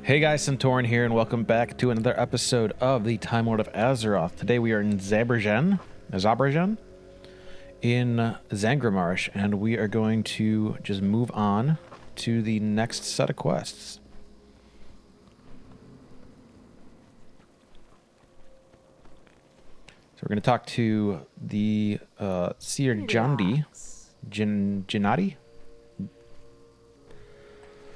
Hey guys, Centauran here, and welcome back to another episode of the Timelord of Azeroth. Today we are in Zabra'jin, in Zangramarsh, and we are going to just move on to the next set of quests. So we're going to talk to the Seer Jandi, Jinati?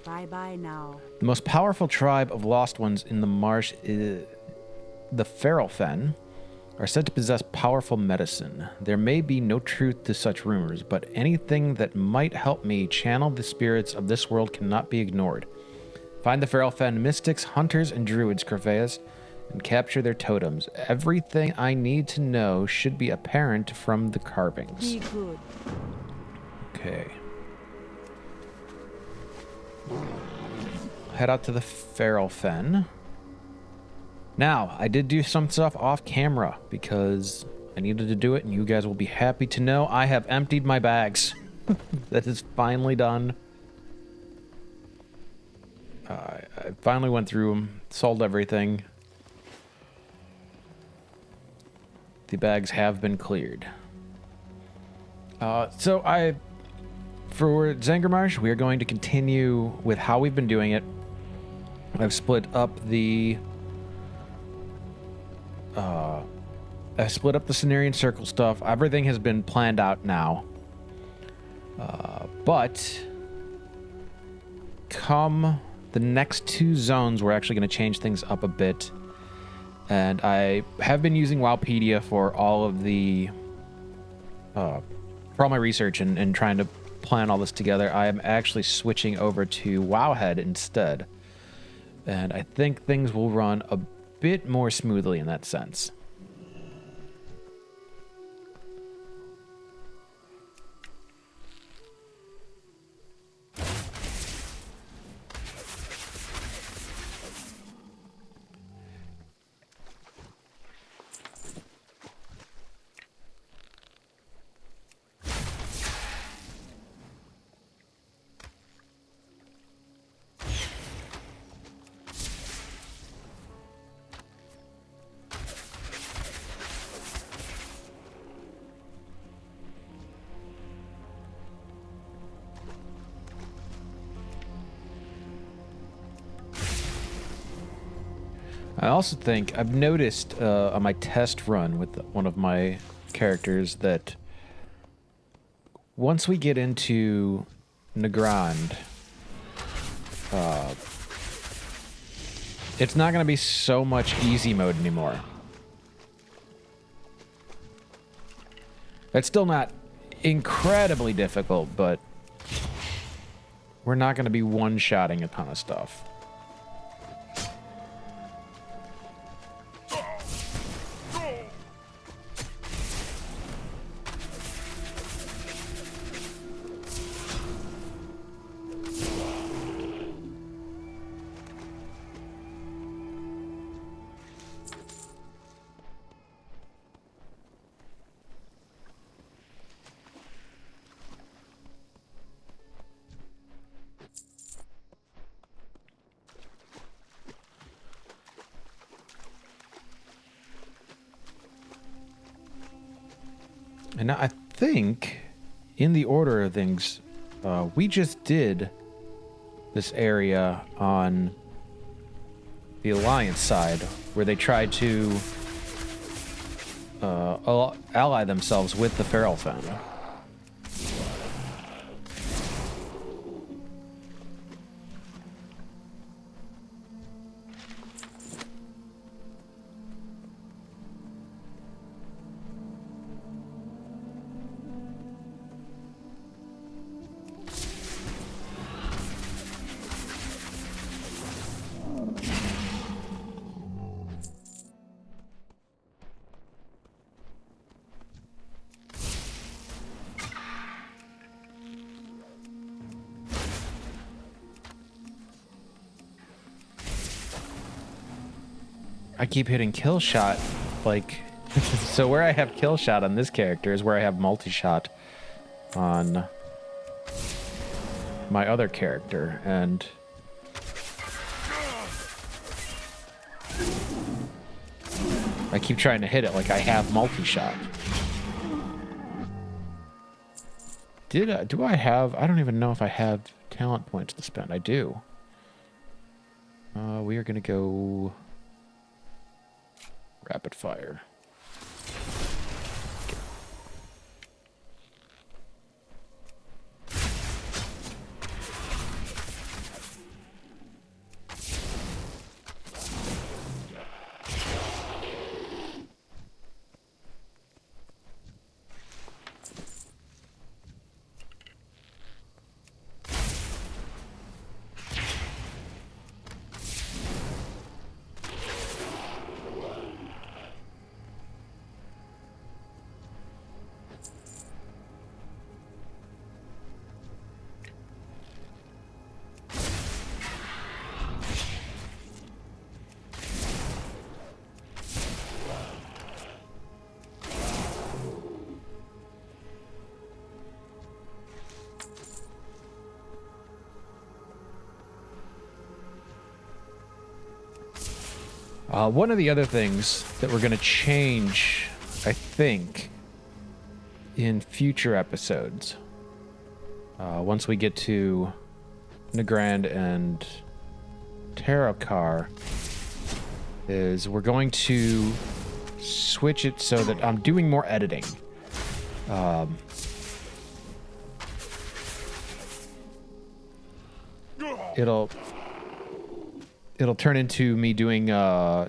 Bye-bye now. The most powerful tribe of lost ones in the marsh, the Feralfen, are said to possess powerful medicine. There may be no truth to such rumors, but anything that might help me channel the spirits of this world cannot be ignored. Find the Feralfen mystics, hunters, and druids, Corveas, and capture their totems. Everything I need to know should be apparent from the carvings. Be good. Okay. Head out to the Feralfen. Now, I did do some stuff off camera because I needed to do it, and you guys will be happy to know I have emptied my bags. That is finally done. I finally went through them, sold everything. The bags have been cleared. For Zangramarsh, we are going to continue with how we've been doing it. I've split up the Cenarian Circle stuff. Everything has been planned out now. But come the next two zones, we're actually going to change things up a bit. And I have been using Wowpedia for all of the for all my research and trying to plan all this together. I am actually switching over to Wowhead instead. And I think things will run a bit more smoothly in that sense. I also think I've noticed on my test run with one of my characters that once we get into Nagrand, it's not going to be so much easy mode anymore. It's still not incredibly difficult, but we're not going to be one-shotting a ton of stuff. And now I think, in the order of things, we just did this area on the Alliance side, where they tried to ally themselves with the Feralfen. I keep hitting kill shot, like, so where I have kill shot on this character is where I have multi-shot on my other character, and I keep trying to hit it like I have multi-shot. Do I have... I don't even know if I have talent points to spend. I do. We are going to go... rapid fire. One of the other things that we're going to change, I think, in future episodes, once we get to Nagrand and Tarokar, is we're going to switch it so that I'm doing more editing. It'll turn into me doing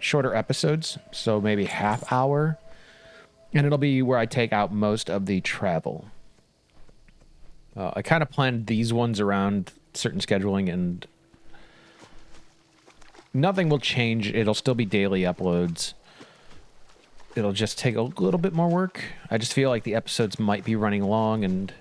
shorter episodes, so maybe half hour, and it'll be where I take out most of the travel. I kind of planned these ones around certain scheduling, and nothing will change. It'll still be daily uploads. It'll just take a little bit more work. I just feel like the episodes might be running long, and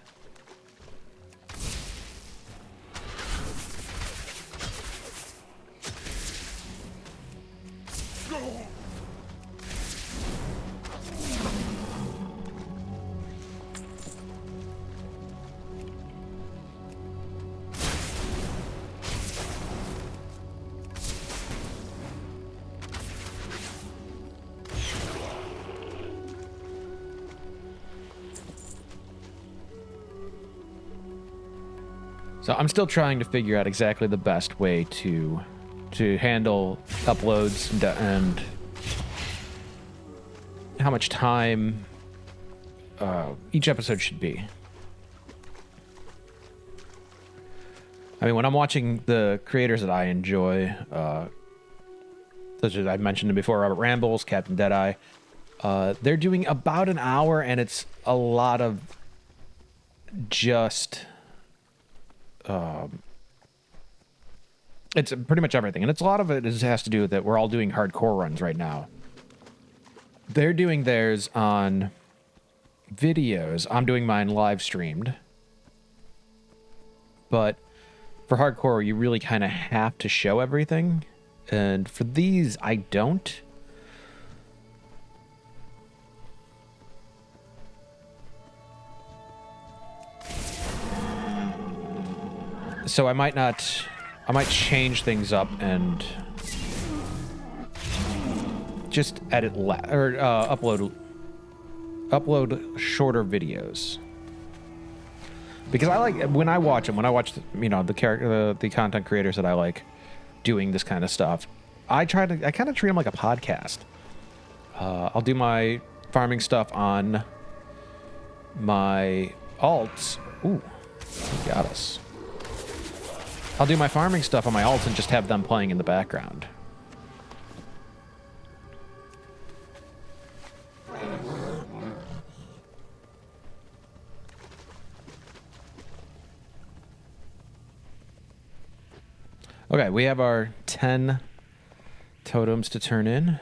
so I'm still trying to figure out exactly the best way to handle uploads and how much time each episode should be. I mean, when I'm watching the creators that I enjoy, such as I mentioned before, Robert Rambles, Captain Deadeye, they're doing about an hour, and it's a lot of just... it's pretty much everything, and it's a lot of it has to do with that we're all doing hardcore runs right now. They're doing theirs on videos. I'm doing mine live streamed. But for hardcore, you really kind of have to show everything, and for these, I don't. So I might change things up and just edit upload shorter videos. Because I like when I watch them, the content creators that I like doing this kind of stuff, I kind of treat them like a podcast. I'll do my farming stuff on my alts. Ooh, he got us. I'll do my farming stuff on my alts and just have them playing in the background. Okay, we have our 10 totems to turn in.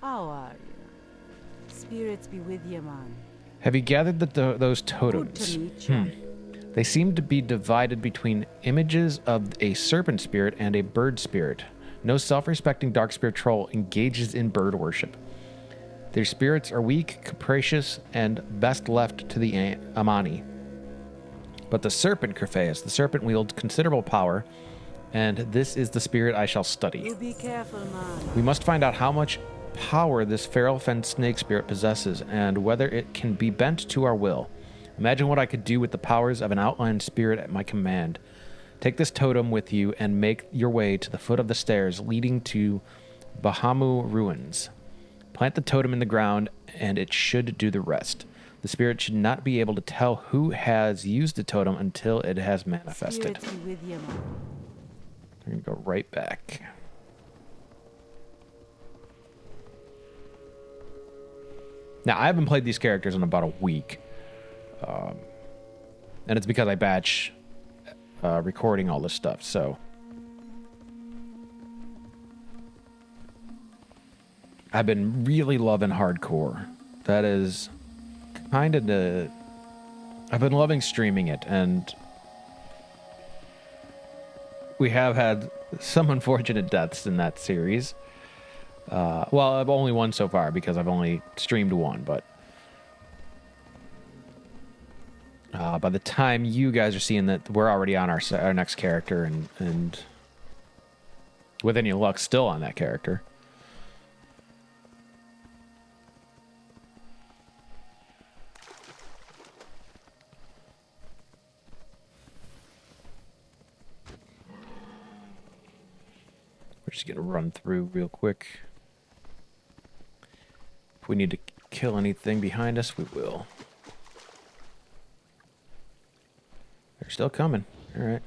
How are you? Spirits be with you, man. Have you gathered those Good totems? to meet you. They seem to be divided between images of a serpent spirit and a bird spirit. No self-respecting dark spirit troll engages in bird worship. Their spirits are weak, capricious, and best left to the Amani. But the serpent, Kerpheus, the serpent wields considerable power, and this is the spirit I shall study. You be careful, man. We must find out how much power this feral fen snake spirit possesses, and whether it can be bent to our will. Imagine what I could do with the powers of an outland spirit at my command. Take this totem with you and make your way to the foot of the stairs leading to Bahamut ruins. Plant the totem in the ground, and it should do the rest. The spirit should not be able to tell who has used the totem until it has manifested. Spirits be with you, man. We're going to go right back. Now, I haven't played these characters in about a week. And it's because I batch recording all this stuff, so... I've been really loving hardcore. That is kind of the... I've been loving streaming it, and we have had some unfortunate deaths in that series. Well, I've only one so far because I've only streamed one, but by the time you guys are seeing that, we're already on our next character, and with any luck, still on that character. We're just gonna run through real quick. If we need to kill anything behind us, we will. They're still coming. All right.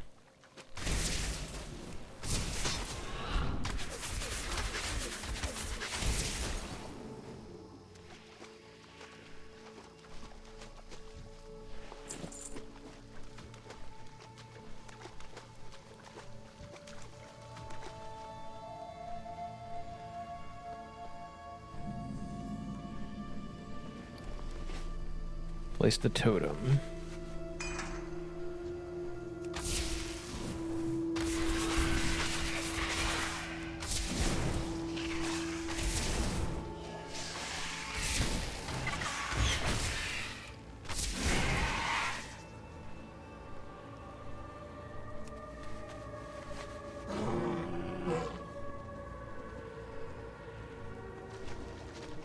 Place the totem.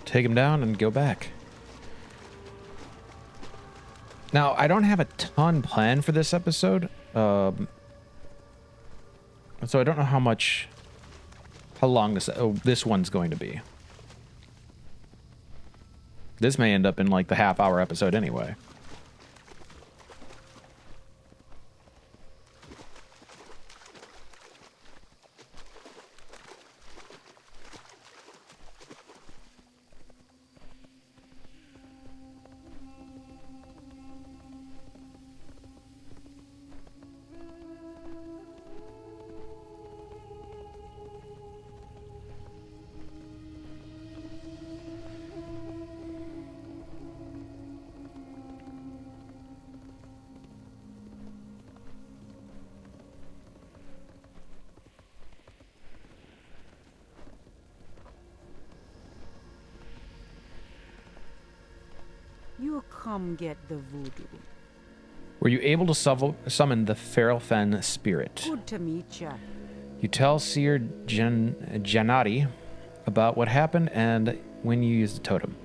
Take him down and go back. Now, I don't have a ton planned for this episode, so I don't know how long this one's going to be. This may end up in like the half-hour episode anyway. You come get the voodoo. Were you able to summon the feral fen spirit? Good to meet ya. You tell Seer Janati about what happened and when you used the totem.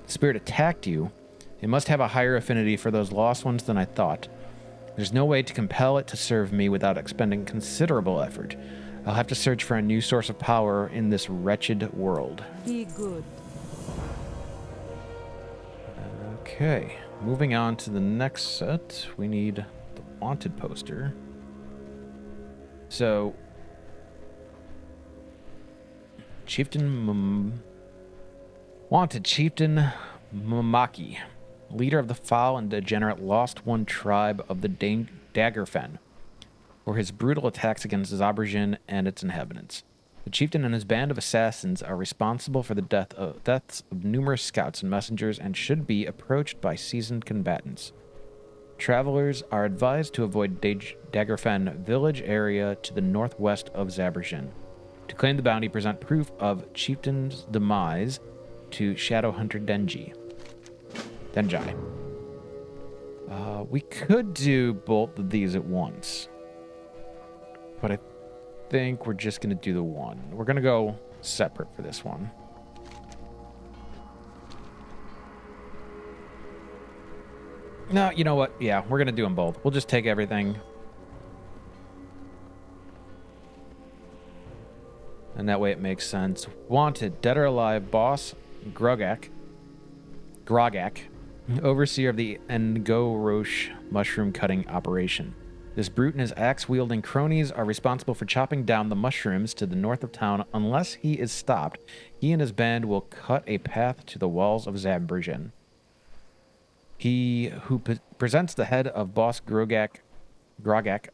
The spirit attacked you. It must have a higher affinity for those lost ones than I thought. There's no way to compel it to serve me without expending considerable effort. I'll have to search for a new source of power in this wretched world. Be good. Okay, moving on to the next set. We need the wanted poster. So, Wanted Chieftain Mamaki, leader of the foul and degenerate Lost One tribe of the Daggerfen, for his brutal attacks against Zabra'jin and its inhabitants. The chieftain and his band of assassins are responsible for the deaths of numerous scouts and messengers and should be approached by seasoned combatants. Travelers are advised to avoid Daggerfen village area to the northwest of Zabra'jin. To claim the bounty, present proof of chieftain's demise to Shadowhunter Denjai. We could do both of these at once, but I think we're just going to do the one. We're going to go separate for this one. No, you know what? Yeah, we're going to do them both. We'll just take everything. And that way it makes sense. Wanted, dead or alive, boss Grogak, overseer of the Ngo-Rosh mushroom cutting operation. This brute and his axe-wielding cronies are responsible for chopping down the mushrooms to the north of town. Unless he is stopped, he and his band will cut a path to the walls of Zabra'jin. He who presents the head of boss Grogak to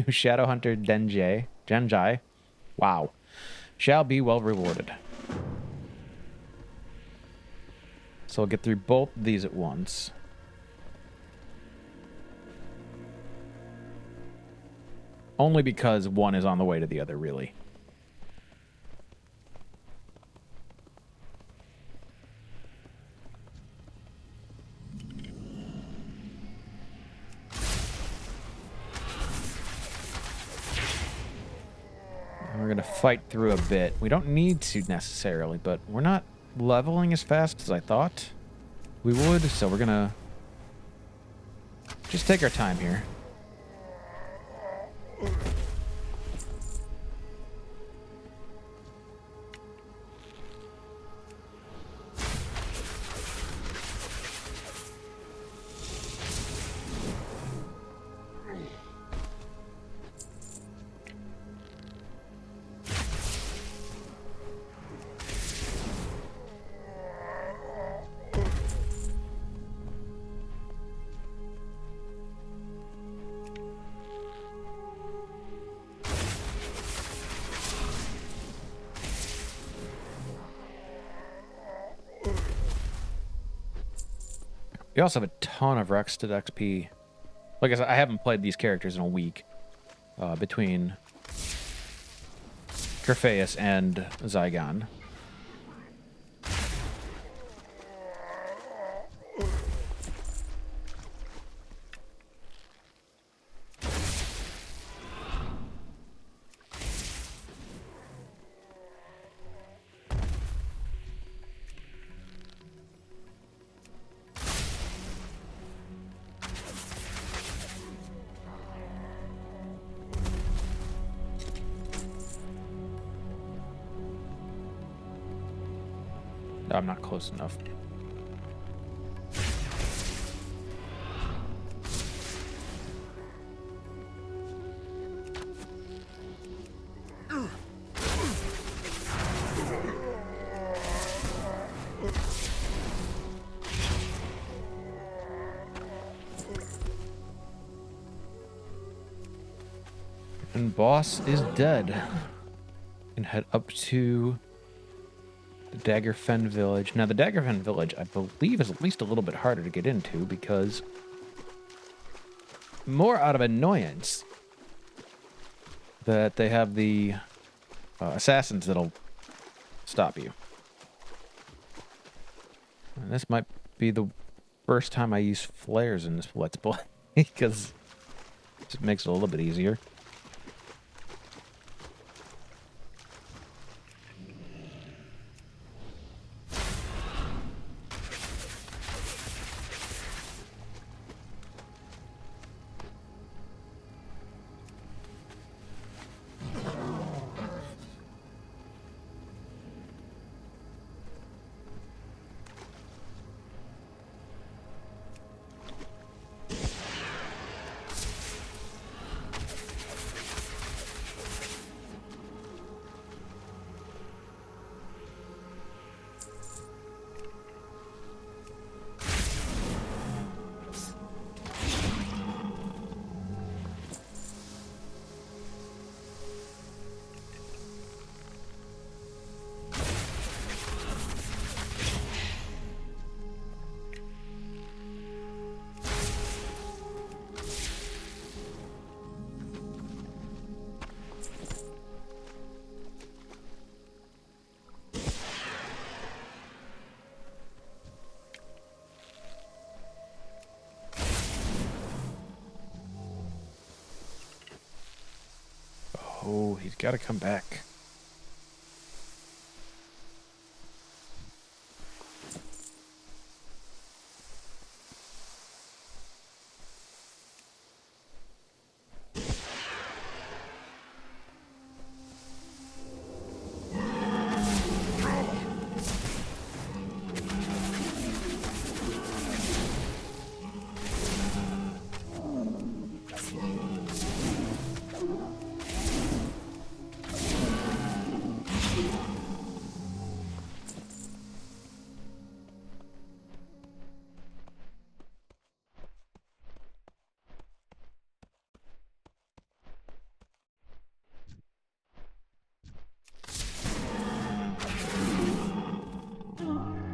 Shadowhunter Denjai, wow, shall be well rewarded. So I'll get through both these at once. Only because one is on the way to the other, really. And we're going to fight through a bit. We don't need to necessarily, but we're not leveling as fast as I thought we would, so we're going to just take our time here. We also have a ton of Rexted XP. Like I said, I haven't played these characters in a week. Between Kerpheus and Zygon. I'm not close enough. And boss is dead. And head up to the Daggerfen village. Now, the Daggerfen village, I believe, is at least a little bit harder to get into because more out of annoyance that they have the assassins that'll stop you. And this might be the first time I use flares in this Let's Play because it just makes it a little bit easier. Oh, he's got to come back.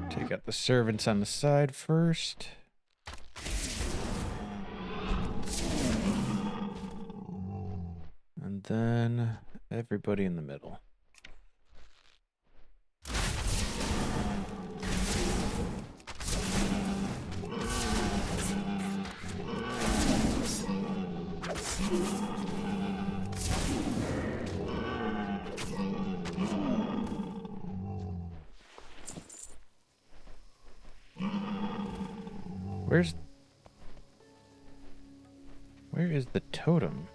Take out the servants on the side first. And then everybody in the middle. Where is the totem?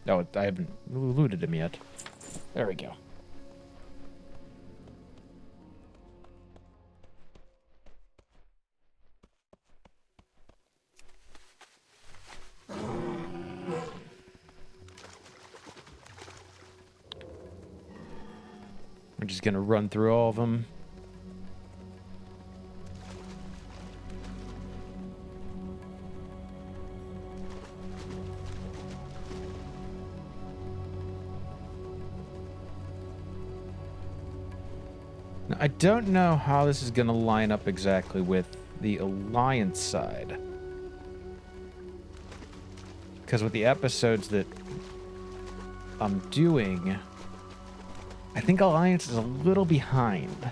Oh, I haven't looted him yet. There we go. We're just gonna run through all of them. Now, I don't know how this is gonna line up exactly with the Alliance side. Because with the episodes that I'm doing, I think Alliance is a little behind.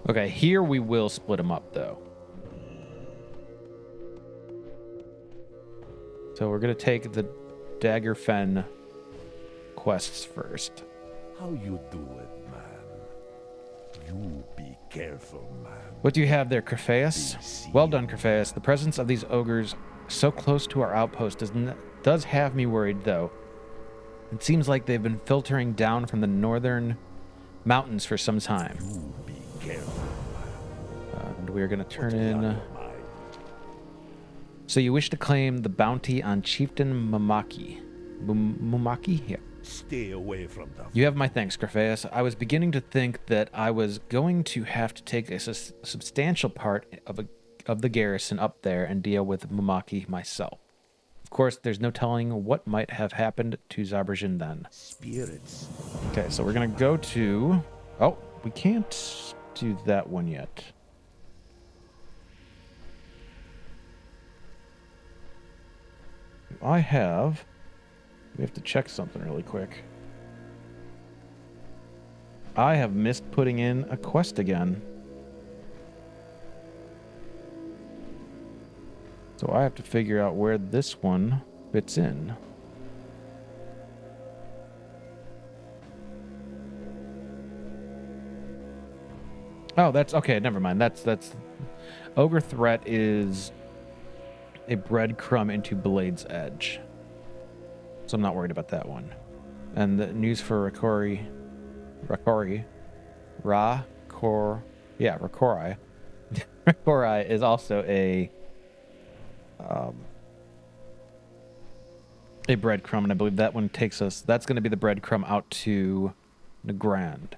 Okay, here we will split them up, though. So we're going to take the Daggerfen quests first. How you do it, man? You be careful, man. What do you have there, Crephaeus? Well done, Crephaeus. The presence of these ogres so close to our outpost does have me worried, though. It seems like they've been filtering down from the northern mountains for some time. You be careful, man. And we're going to turn in... So you wish to claim the bounty on Chieftain Mumaki. Mumaki? Yeah. Stay away from them. You have my thanks, Crephaeus. I was beginning to think that I was going to have to take a substantial part of the garrison up there and deal with Mumaki myself. Of course, there's no telling what might have happened to Zabra'jin then. Spirits. Okay, so we're going to go to... Oh, we can't do that one yet. We have to check something really quick. I have missed putting in a quest again. So I have to figure out where this one fits in. Oh, that's okay, never mind. That's Ogre Threat is a breadcrumb into Blade's Edge. So I'm not worried about that one. And the news for Rakori Rakori is also a breadcrumb, and I believe that one takes us, that's going to be the breadcrumb out to Nagrand.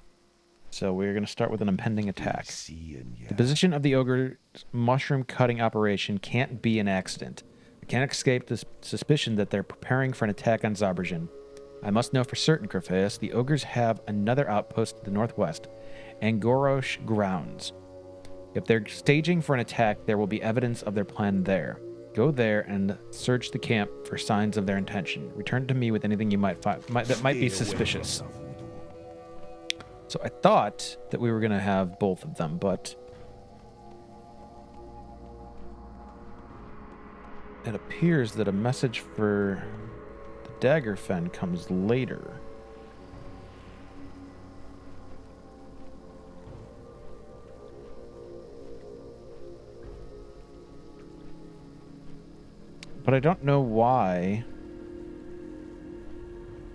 So we're going to start with an impending attack. The position of the ogre's mushroom cutting operation can't be an accident. The can't escape the suspicion that they're preparing for an attack on Zabra'jin. I must know for certain, Crephaeus, the ogres have another outpost to the northwest, Angorosh Grounds. If they're staging for an attack, there will be evidence of their plan there. Go there and search the camp for signs of their intention. Return to me with anything you might find that might be suspicious. So I thought that we were going to have both of them, but it appears that a message for the Daggerfen comes later. But I don't know why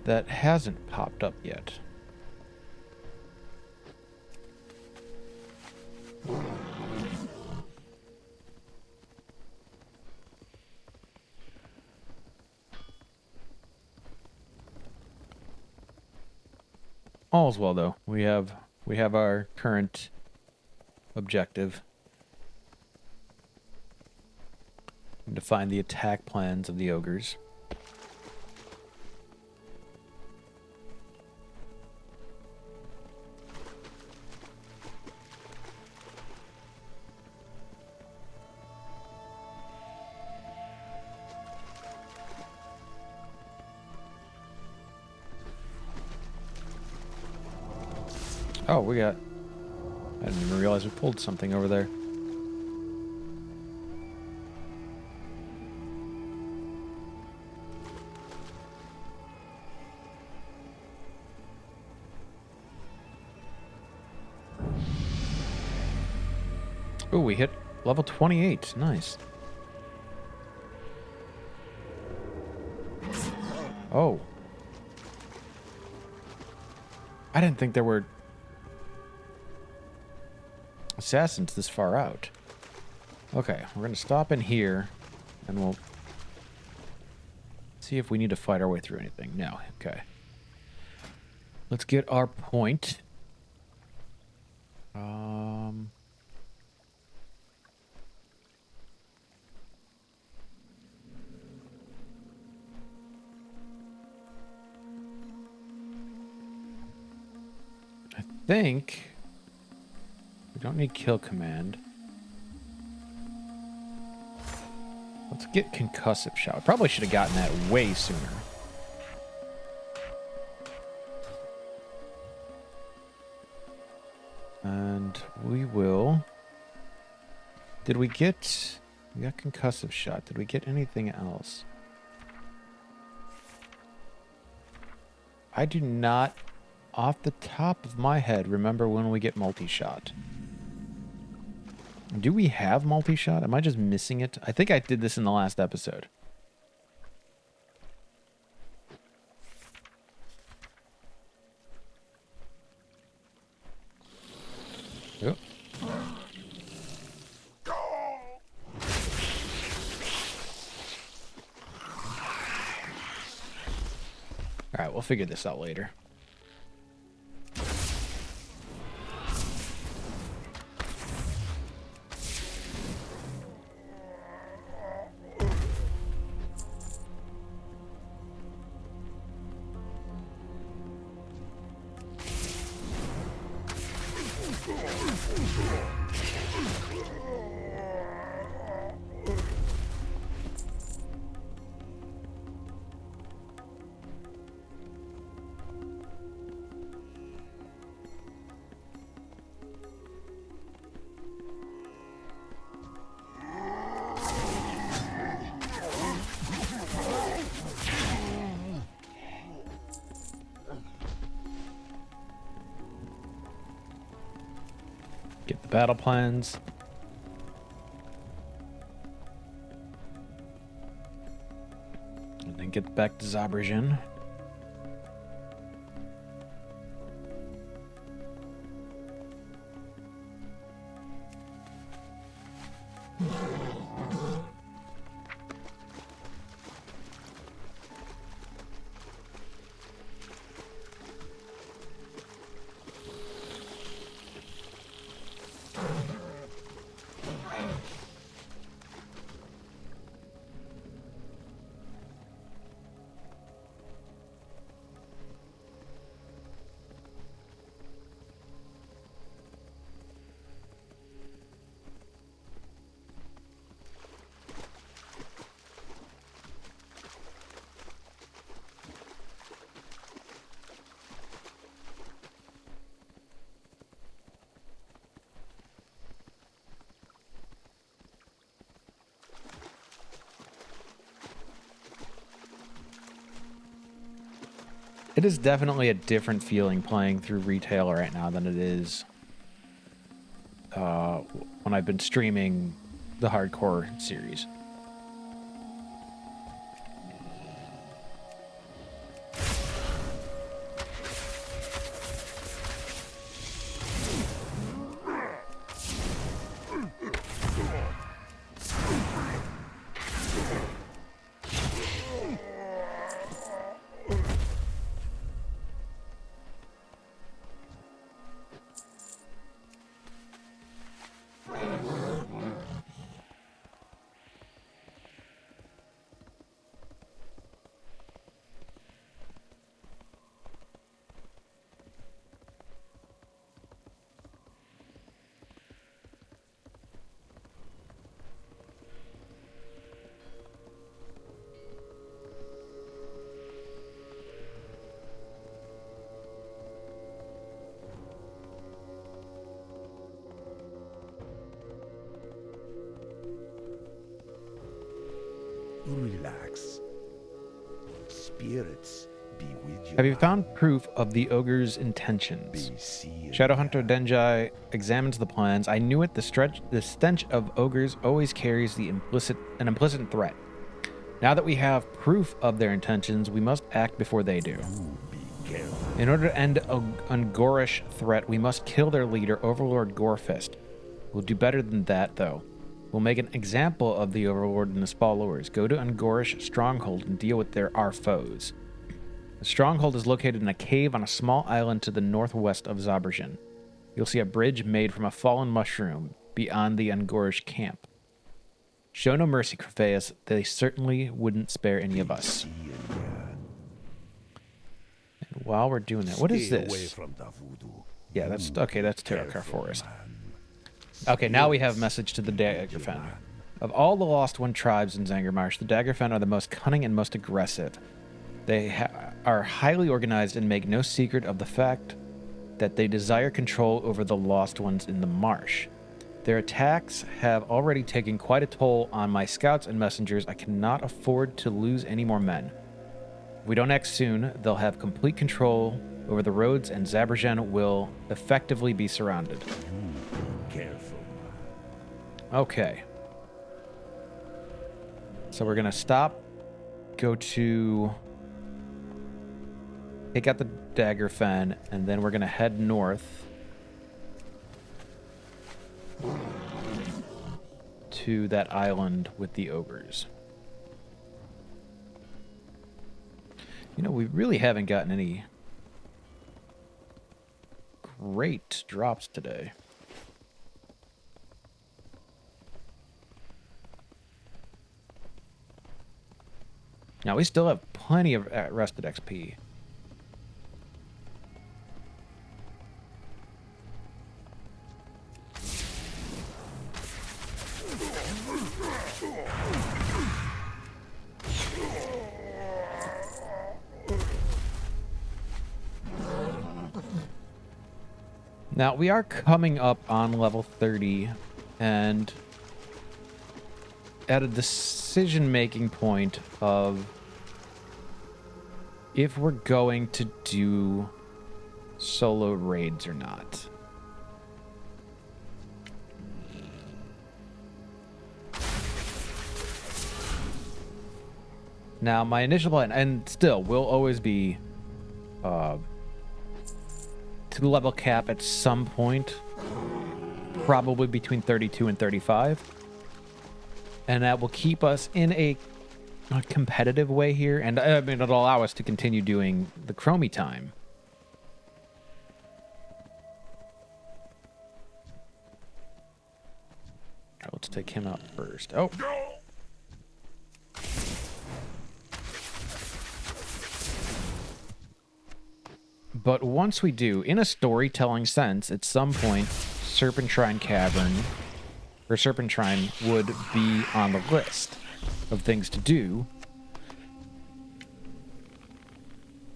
that hasn't popped up yet. All's well though. We have our current objective. To find the attack plans of the ogres. Oh, we got... I didn't even realize we pulled something over there. Ooh, we hit level 28. Nice. Oh. I didn't think there were assassins this far out. Okay, we're going to stop in here, and we'll see if we need to fight our way through anything. No, okay. Let's get our point. I think we don't need kill command. Let's get concussive shot. I probably should have gotten that way sooner. And we will... Did we get... We got concussive shot. Did we get anything else? I do not, off the top of my head, remember when we get multi-shot. Do we have multi-shot? Am I just missing it? I think I did this in the last episode. Yep. All right, we'll figure this out later. Get the battle plans. And then get back to Zabra'jin. It is definitely a different feeling playing through retail right now than it is when I've been streaming the hardcore series. Relax. Spirits be with you. Have you found proof of the ogre's intentions? Be seeing Shadowhunter Denjai examines the plans. I knew it. The stench of ogres always carries an implicit threat. Now that we have proof of their intentions, we must act before they do. Be careful. In order to end an Ungorish threat, we must kill their leader, Overlord Gorefist. We'll do better than that, though. We'll make an example of the Overlord and his followers. Go to Ungorish Stronghold and deal with our foes. The stronghold is located in a cave on a small island to the northwest of Zabra'jin. You'll see a bridge made from a fallen mushroom beyond the Ungorish camp. Show no mercy, Crephaeus. They certainly wouldn't spare any of us. And while we're doing that, what is Stay away this? from the voodoo. Yeah, that's okay. That's Terrakar Careful, Forest. man. Okay, now we have a message to the Daggerfen. Of all the Lost One tribes in Zangarmarsh, the Daggerfen are the most cunning and most aggressive. They are highly organized and make no secret of the fact that they desire control over the Lost Ones in the marsh. Their attacks have already taken quite a toll on my scouts and messengers. I cannot afford to lose any more men. If we don't act soon, they'll have complete control over the roads and Zabra'jin will effectively be surrounded. Careful. Okay. So we're going to stop, go to take out the Daggerfen, and then we're going to head north to that island with the ogres. You know, we really haven't gotten any great drops today. Now, we still have plenty of rested XP. Now, we are coming up on level 30, and at a decision-making point of if we're going to do solo raids or not. Now, my initial plan, and still, will always be to the level cap at some point, probably between 32 and 35. And that will keep us in a competitive way here. And I mean, it'll allow us to continue doing the Chromie time. Right, let's take him out first. Oh. But once we do, in a storytelling sense, at some point, Serpentine Cavern or Serpentine would be on the list of things to do.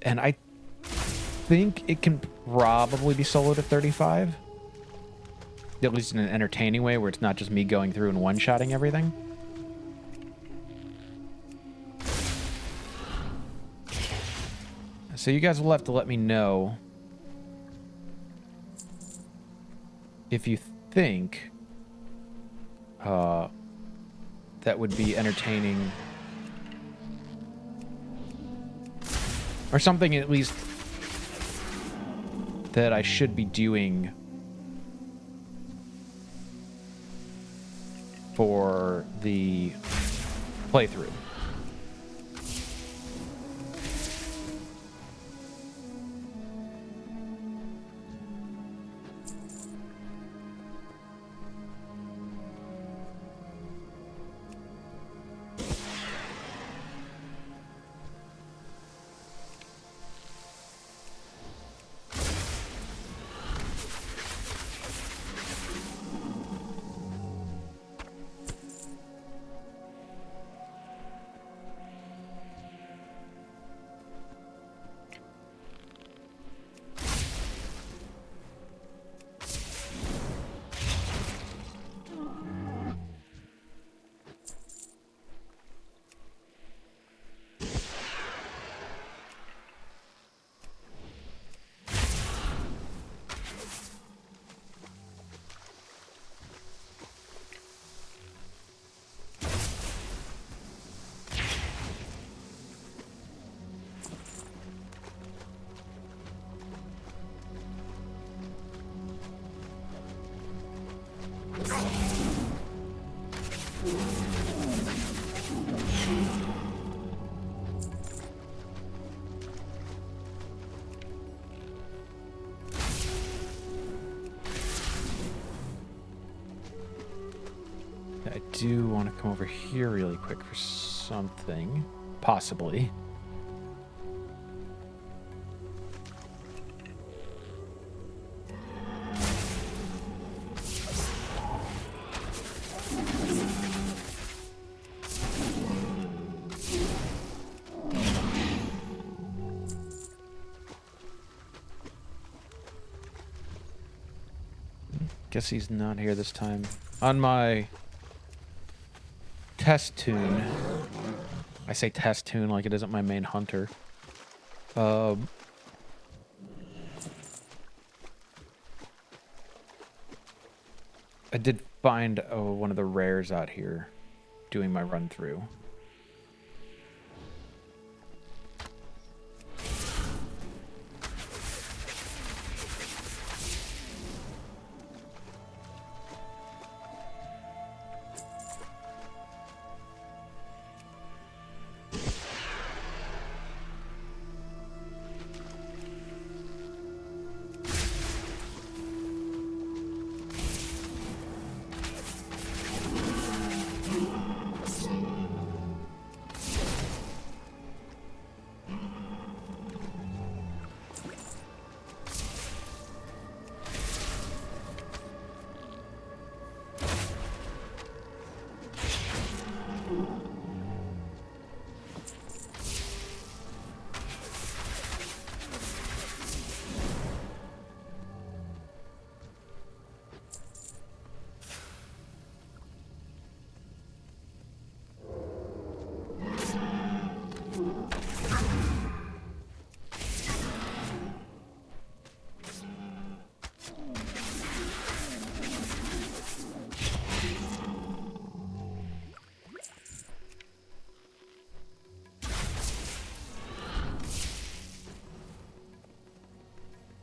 And I think it can probably be soloed at 35. At least in an entertaining way where it's not just me going through and one-shotting everything. So you guys will have to let me know if you think that would be entertaining, or something at least that I should be doing for the playthrough. I do want to come over here really quick for something, possibly. Guess he's not here this time. On my test tune, I say test tune like it isn't my main hunter. I did find one of the rares out here doing my run through.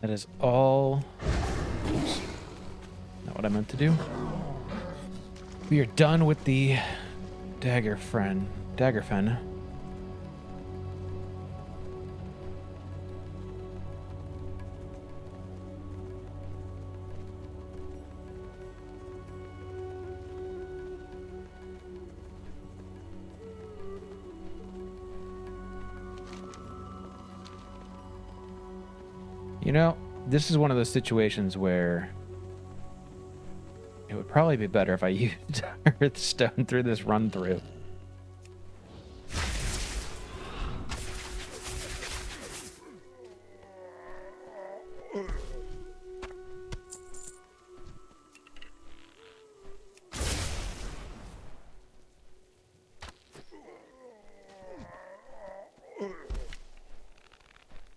That is all. Oops. Not what I meant to do. We are done with the Daggerfen. You know, this is one of those situations where it would probably be better if I used Earthstone through this run through.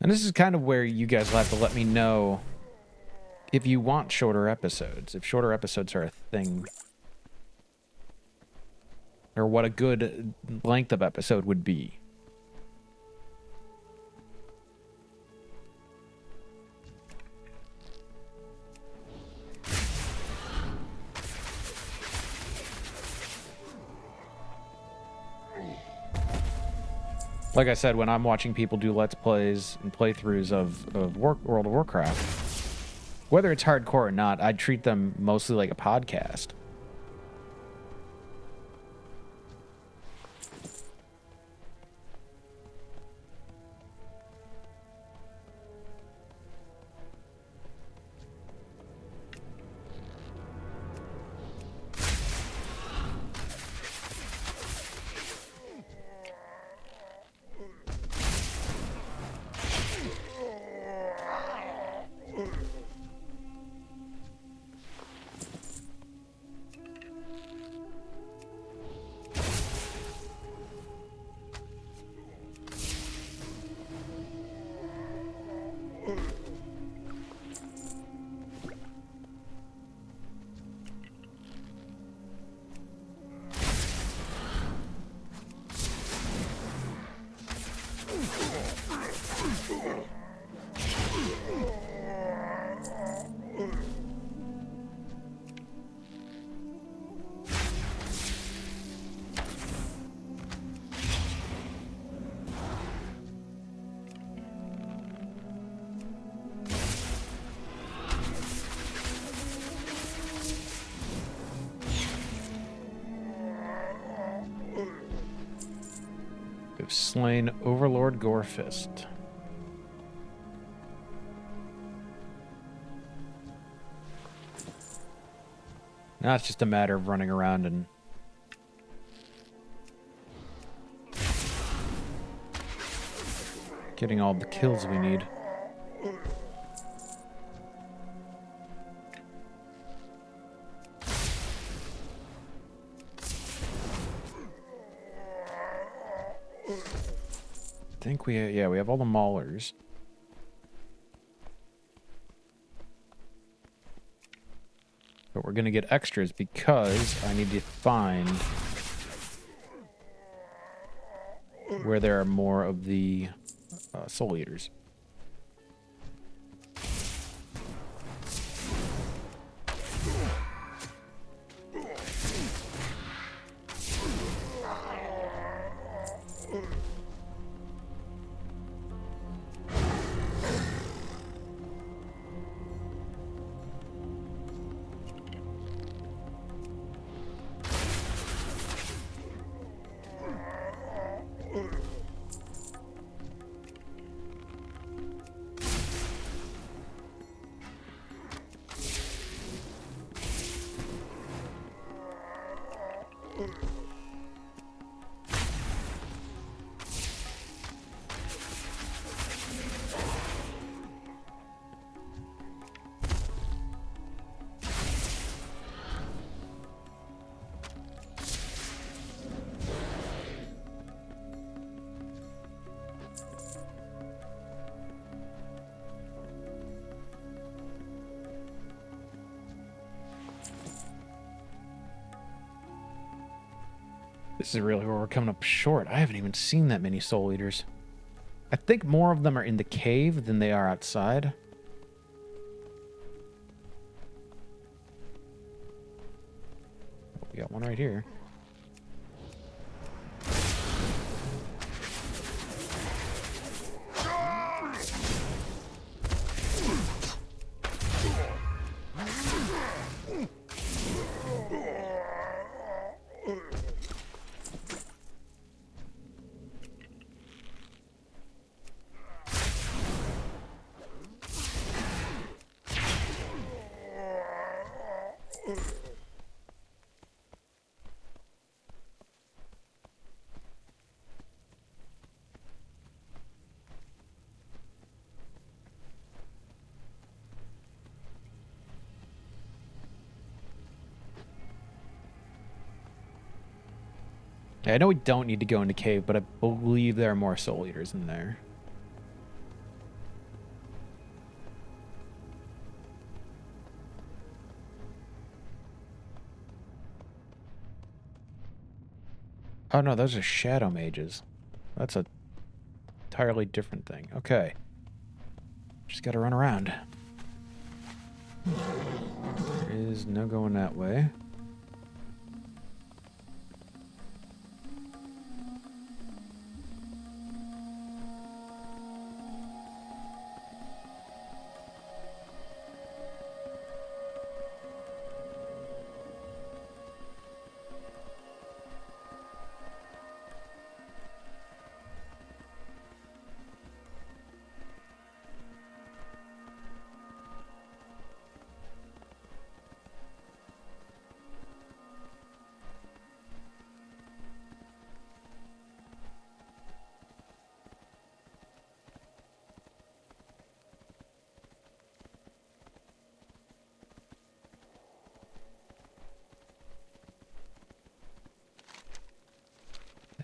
And this is kind of where you guys will have to let me know if you want shorter episodes, if shorter episodes are a thing, or what a good length of episode would be. Like I said, when I'm watching people do Let's Plays and playthroughs of World of Warcraft, whether it's hardcore or not, I treat them mostly like a podcast. We've slain Overlord Gorefist. Now it's just a matter of running around and getting all the kills we need. I think we have all the maulers. But we're gonna get extras because I need to find where there are more of the soul eaters. This is really where we're coming up short. I haven't even seen that many soul eaters. I think more of them are in the cave than they are outside. Oh, we got one right here. I know we don't need to go into cave, but I believe there are more soul eaters in there. Oh no, those are shadow mages. That's a entirely different thing. Okay. Just gotta run around. There is no going that way.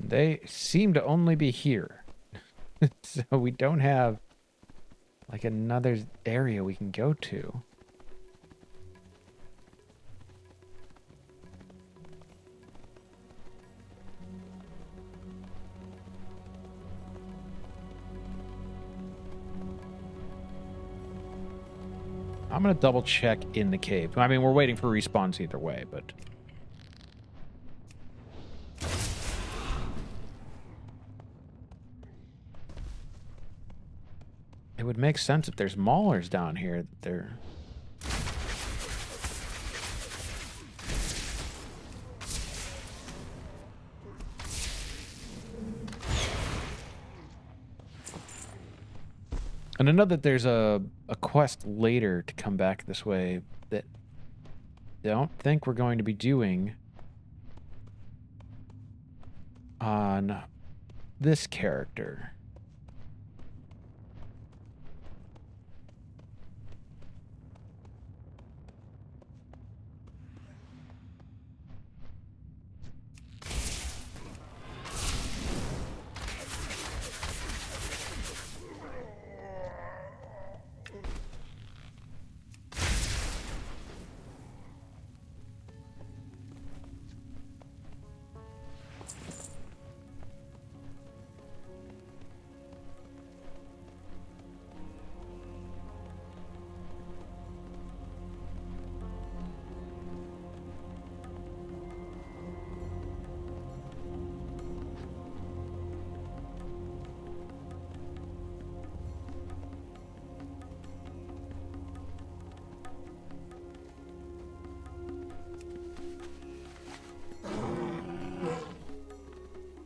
They seem to only be here. So we don't have like another area we can go to. I'm gonna double check in the cave. I mean, we're waiting for respawns either way, but... it would make sense if there's maulers down here. They're... and I know that there's a quest later to come back this way that I don't think we're going to be doing on this character.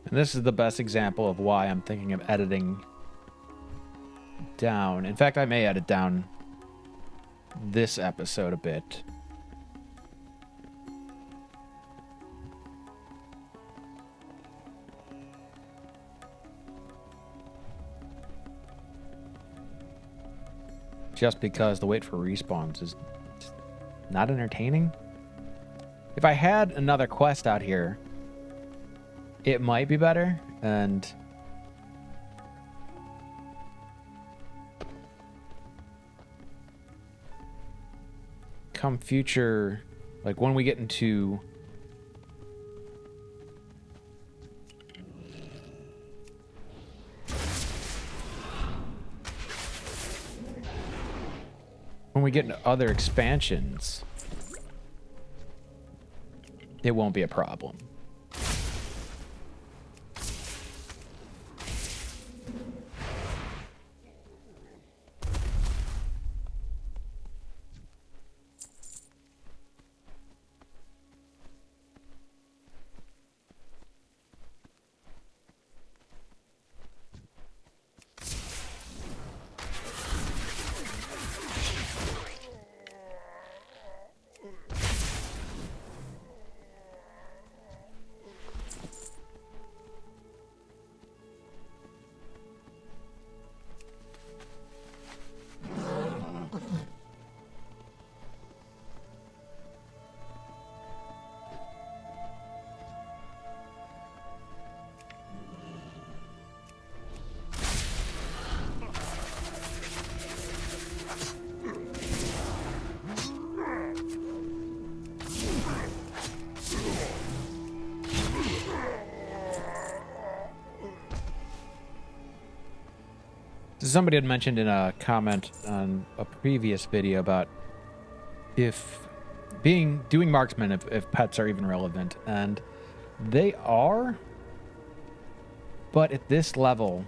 And this is the best example of why I'm thinking of editing down. In fact, I may edit down this episode a bit. Just because the wait for respawns is not entertaining. If I had another quest out here, it might be better, and come future, like when we get into other expansions, it won't be a problem. somebody had mentioned in a comment on a previous video about if doing marksman, if pets are even relevant, and they are, but at this level,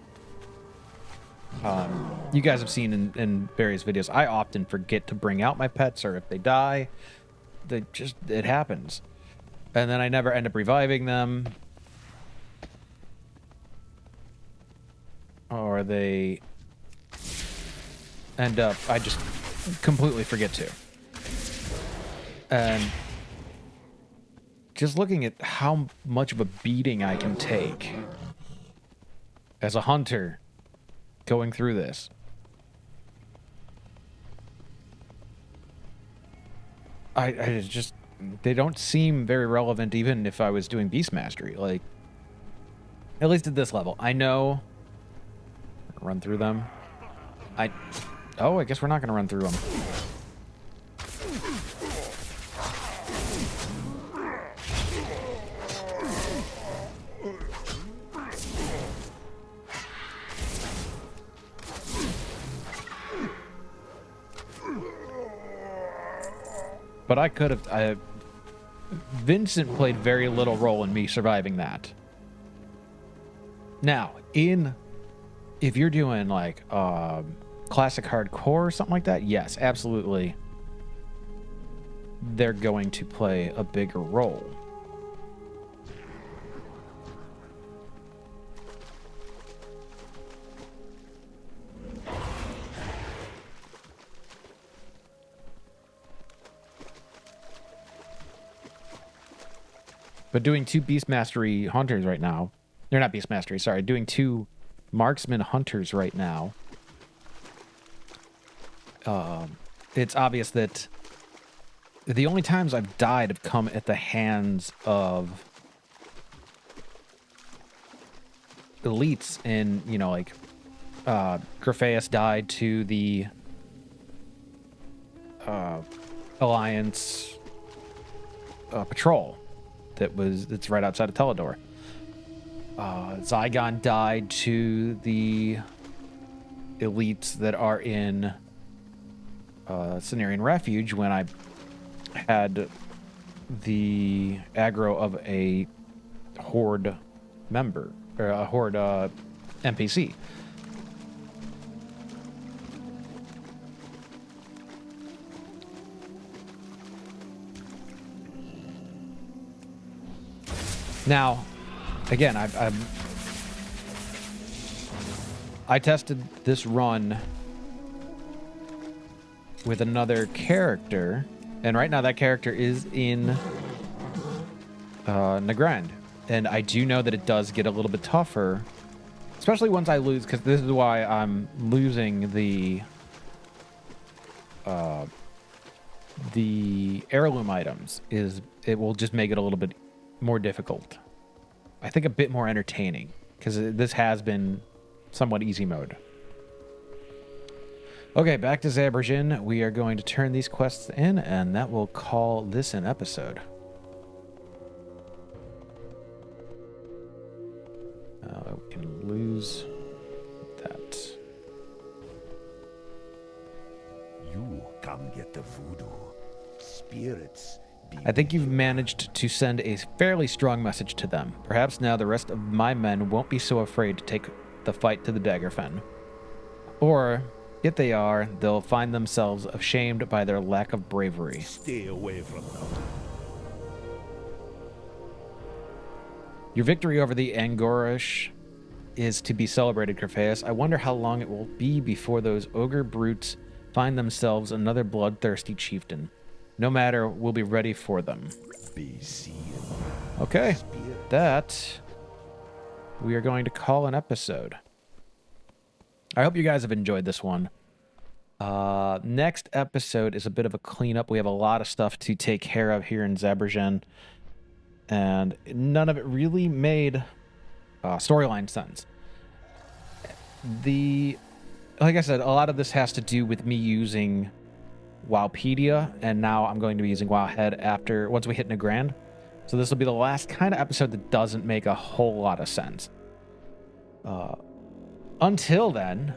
you guys have seen in various videos, I often forget to bring out my pets, or if they die, it happens. And then I never end up reviving them. Or they end up, I just completely forget to. And just looking at how much of a beating I can take as a hunter going through this. I just, they don't seem very relevant even if I was doing Beast Mastery. Like, at least at this level. I know, run through them. Oh, I guess we're not going to run through them. But I could have... Vincent played very little role in me surviving that. Now, if you're doing like classic hardcore or something like that, yes, absolutely. They're going to play a bigger role. But doing 2 Beast Mastery Hunters right now, they're not Beast Mastery, sorry, doing 2 Marksman Hunters right now, it's obvious that the only times I've died have come at the hands of elites in, you know, like, Grafeus died to the Alliance patrol that's right outside of Teledor. Zygon died to the elites that are in Cenarian Refuge when I had the aggro of a Horde member, or a Horde NPC. Now, again, I tested this run with another character, and right now that character is in Nagrand, and I do know that it does get a little bit tougher, especially once I lose, because this is why I'm losing the heirloom items, is it will just make it a little bit more difficult. I think a bit more entertaining, because this has been somewhat easy mode. Okay, back to Zabra'jin. We are going to turn these quests in, and that will call this an episode. We can lose that. You come get the voodoo. Spirits. I think you've managed to send a fairly strong message to them. Perhaps now the rest of my men won't be so afraid to take the fight to the Daggerfen. Or, if they are, they'll find themselves ashamed by their lack of bravery. Stay away from them. Your victory over the Angorish is to be celebrated, Grafeus. I wonder how long it will be before those ogre brutes find themselves another bloodthirsty chieftain. No matter, we'll be ready for them. Be seen. Okay, that we are going to call an episode. I hope you guys have enjoyed this one. Next episode is a bit of a cleanup. We have a lot of stuff to take care of here in Zabra'jin, and none of it really made storyline sense. Like I said, a lot of this has to do with me using Wowpedia, and now I'm going to be using Wowhead once we hit Nagrand. So this will be the last kind of episode that doesn't make a whole lot of sense. Until then,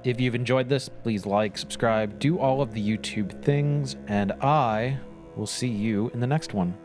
If you've enjoyed this, please like, subscribe, do all of the YouTube things, and I will see you in the next one.